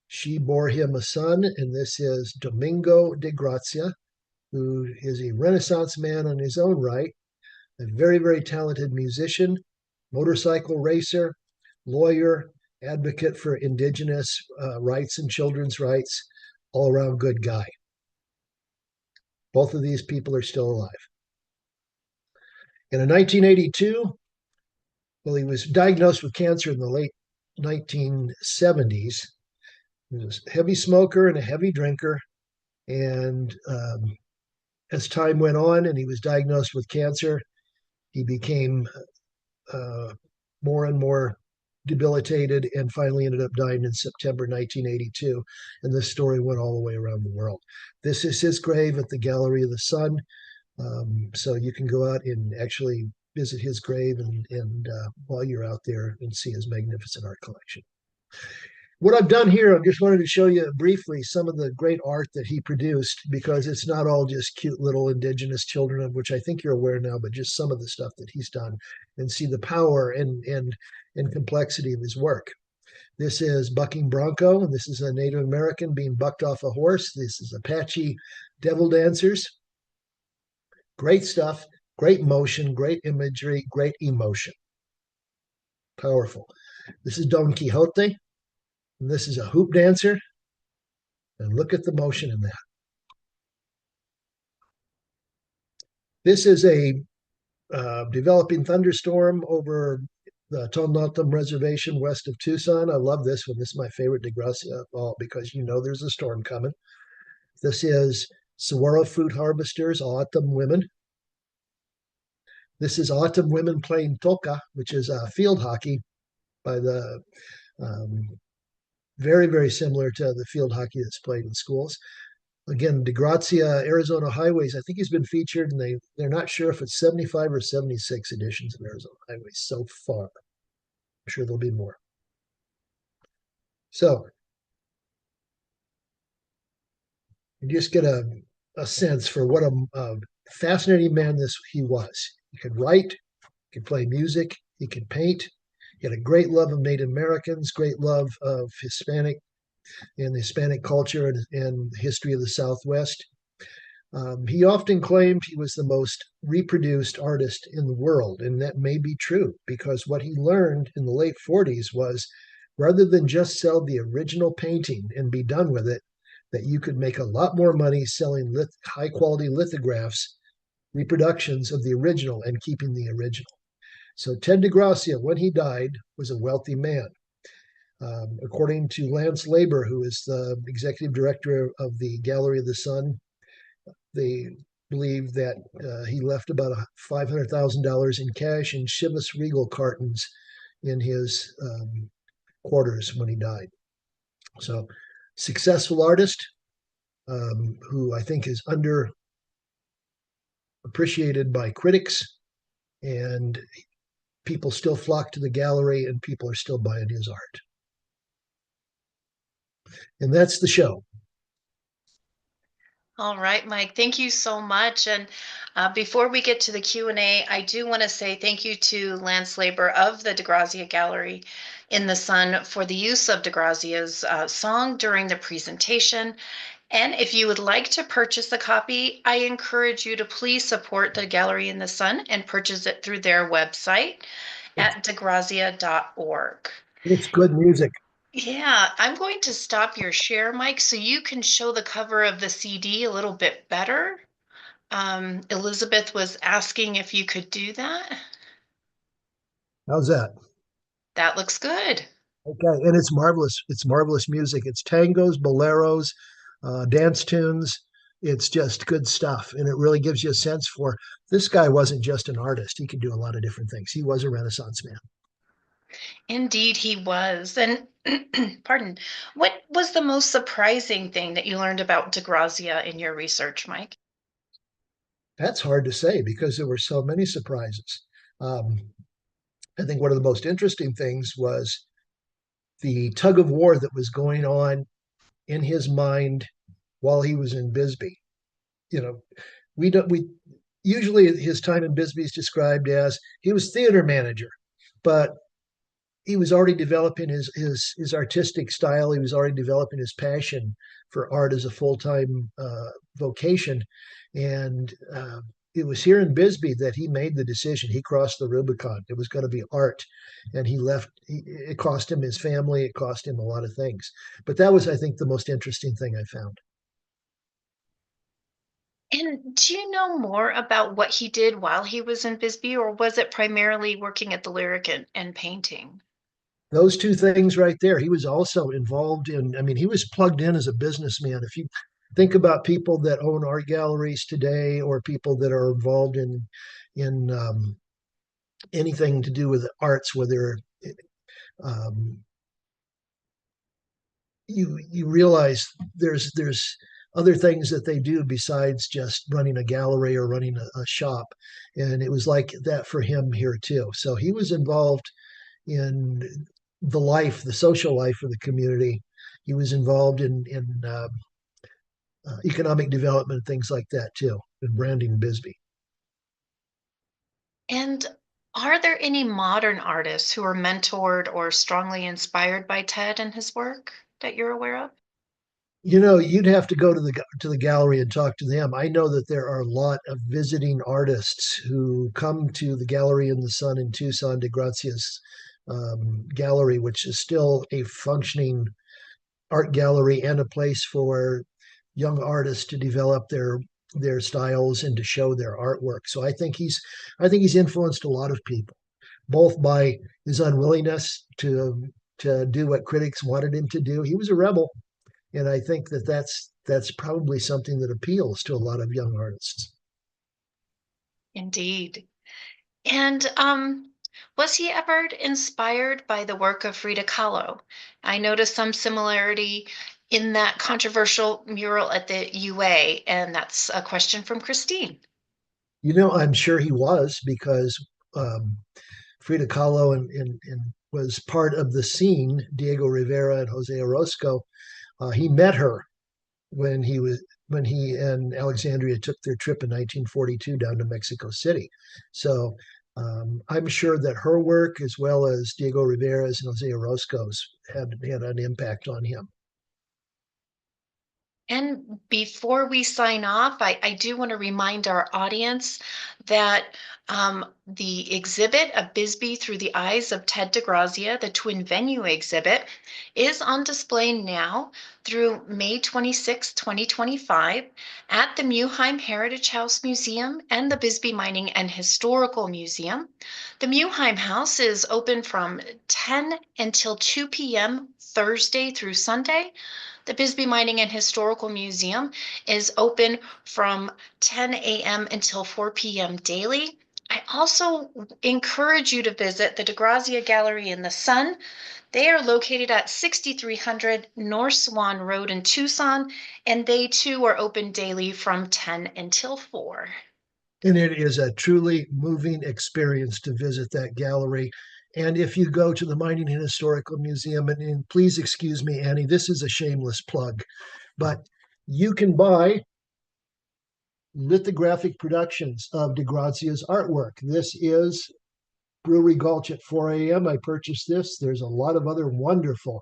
she bore him a son, and this is Domingo DeGrazia, who is a Renaissance man in his own right, a very, very talented musician, motorcycle racer, lawyer, advocate for indigenous rights and children's rights, all around good guy. Both of these people are still alive. And in 1982, well, he was diagnosed with cancer in the late 1970s. He was a heavy smoker and a heavy drinker. And as time went on and he was diagnosed with cancer, he became more and more debilitated and finally ended up dying in September 1982. And this story went all the way around the world. This is his grave at the Gallery of the Sun. So you can go out and actually visit his grave and while you're out there and see his magnificent art collection. What I've done here, I just wanted to show you briefly some of the great art that he produced, because it's not all just cute little indigenous children, of which I think you're aware now, but just some of the stuff that he's done, and see the power and complexity of his work. This is bucking bronco, and this is a Native American being bucked off a horse. This is Apache devil dancers. Great stuff, great motion, great imagery, great emotion. Powerful. This is Don Quixote. And this is a hoop dancer. And look at the motion in that. This is a developing thunderstorm over the Tonaltam Reservation west of Tucson. I love this one. This is my favorite DeGrazia of all, because you know there's a storm coming. This is saguaro fruit harvesters, autumn women. This is autumn women playing toca, which is field hockey by the very, very similar to the field hockey that's played in schools. Again, DeGrazia, Arizona Highways, I think he's been featured, and they're not sure if it's 75 or 76 editions of Arizona Highways so far. I'm sure there'll be more. So you just get a sense for what a fascinating man he was. He could write, he could play music, he could paint, He had a great love of Native Americans, great love of Hispanic and the Hispanic culture and history of the Southwest. He often claimed he was the most reproduced artist in the world, and that may be true because what he learned in the late 40s was rather than just sell the original painting and be done with it, that you could make a lot more money selling high quality lithographs, reproductions of the original, and keeping the original. So Ted DeGrazia, when he died, was a wealthy man. According to Lance Laber, who is the executive director of the Gallery of the Sun, they believe that he left about $500,000 in cash and Chivas Regal cartons in his quarters when he died. So, successful artist who I think is underappreciated by critics, and people still flock to the gallery, and people are still buying his art. And that's the show. All right, Mike, thank you so much. And before we get to the Q&A, I do want to say thank you to Lance Laber of the DeGrazia Gallery in the Sun for the use of DeGrazia's song during the presentation. And if you would like to purchase a copy, I encourage you to please support the Gallery in the Sun and purchase it through their website at degrazia.org. It's good music. Yeah, I'm going to stop your share, Mike, so you can show the cover of the CD a little bit better. Elizabeth was asking if you could do that. How's that? That looks good. Okay, and it's marvelous. It's marvelous music. It's tangos, boleros, dance tunes. It's just good stuff, and it really gives you a sense for this guy wasn't just an artist. He could do a lot of different things. He was a Renaissance man. Indeed, he was. And pardon, what was the most surprising thing that you learned about DeGrazia in your research, Mike? That's hard to say because there were so many surprises. I think one of the most interesting things was the tug of war that was going on in his mind while he was in Bisbee. You know, we usually his time in Bisbee is described as he was theater manager, but he was already developing his artistic style. He was already developing his passion for art as a full time vocation, and it was here in Bisbee that he made the decision. He crossed the Rubicon. It was going to be art, and he left. It cost him his family. It cost him a lot of things. But that was, I think, the most interesting thing I found. And do you know more about what he did while he was in Bisbee, or was it primarily working at the Lyric and painting? Those two things right there. He was also involved in, I mean, he was plugged in as a businessman. If you think about people that own art galleries today or people that are involved in anything to do with the arts, whether um, you realize there's other things that they do besides just running a gallery or running a shop. And it was like that for him here too. So he was involved in the social life of the community. He was involved in economic development, things like that too, and branding Bisbee. And are there any modern artists who are mentored or strongly inspired by Ted and his work that you're aware of? You know, you'd have to go to the gallery and talk to them. I know that there are a lot of visiting artists who come to the Gallery in the Sun in Tucson, DeGrazia's gallery, which is still a functioning art gallery and a place for young artists to develop their styles and to show their artwork. So I think he's influenced a lot of people, both by his unwillingness to do what critics wanted him to do. He was a rebel, and I think that that's probably something that appeals to a lot of young artists. Indeed. And was he ever inspired by the work of Frida Kahlo? I noticed some similarity in that controversial mural at the UA, and that's a question from Christine. You know, I'm sure he was because um, Frida Kahlo and was part of the scene. Diego Rivera and Jose Orozco. He met her when he and Alexandria took their trip in 1942 down to Mexico City. So I'm sure that her work, as well as Diego Rivera's and Jose Orozco's, had an impact on him. And before we sign off, I do want to remind our audience that the exhibit of Bisbee Through the Eyes of Ted DeGrazia, the Twin Venue exhibit, is on display now through May 26, 2025 at the Muheim Heritage House Museum and the Bisbee Mining and Historical Museum. The Muheim House is open from 10 until 2 p.m. Thursday through Sunday. The Bisbee Mining and Historical Museum is open from 10 a.m. until 4 p.m. daily. I also encourage you to visit the DeGrazia Gallery in the Sun. They are located at 6300 North Swan Road in Tucson, and they too are open daily from 10 until 4. And it is a truly moving experience to visit that gallery. And if you go to the Mining and Historical Museum, and please excuse me, Annie, this is a shameless plug, but you can buy lithographic productions of DeGrazia's artwork. This is Brewery Gulch at 4 a.m. I purchased this. There's a lot of other wonderful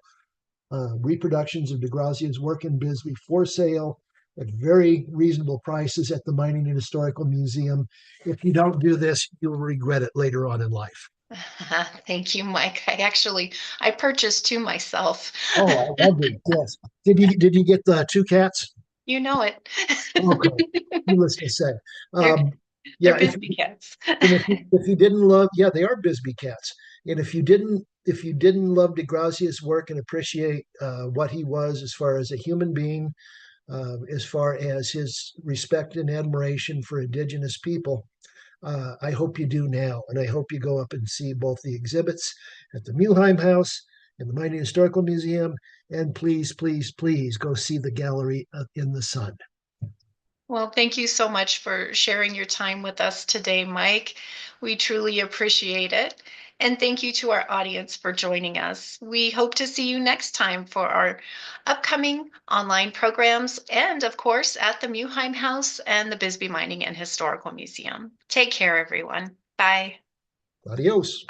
reproductions of DeGrazia's work in Bisbee for sale at very reasonable prices at the Mining and Historical Museum. If you don't do this, you'll regret it later on in life. Thank you, Mike. I purchased two myself. Oh, I love it. Yes. Did you get the two cats? You know it. Okay. Needless to say. They're Yeah, Bisbee cats. and if you didn't love, yeah, they are Bisbee cats. And if you didn't love DeGrazia's work and appreciate what he was as far as a human being, as far as his respect and admiration for Indigenous people, I hope you do now. And I hope you go up and see both the exhibits at the Muheim House and the Mining Historical Museum. And please, please, please go see the gallery in the Sun. Well, thank you so much for sharing your time with us today, Mike. We truly appreciate it. And thank you to our audience for joining us. We hope to see you next time for our upcoming online programs and, of course, at the Muheim House and the Bisbee Mining and Historical Museum. Take care, everyone. Bye. Adios.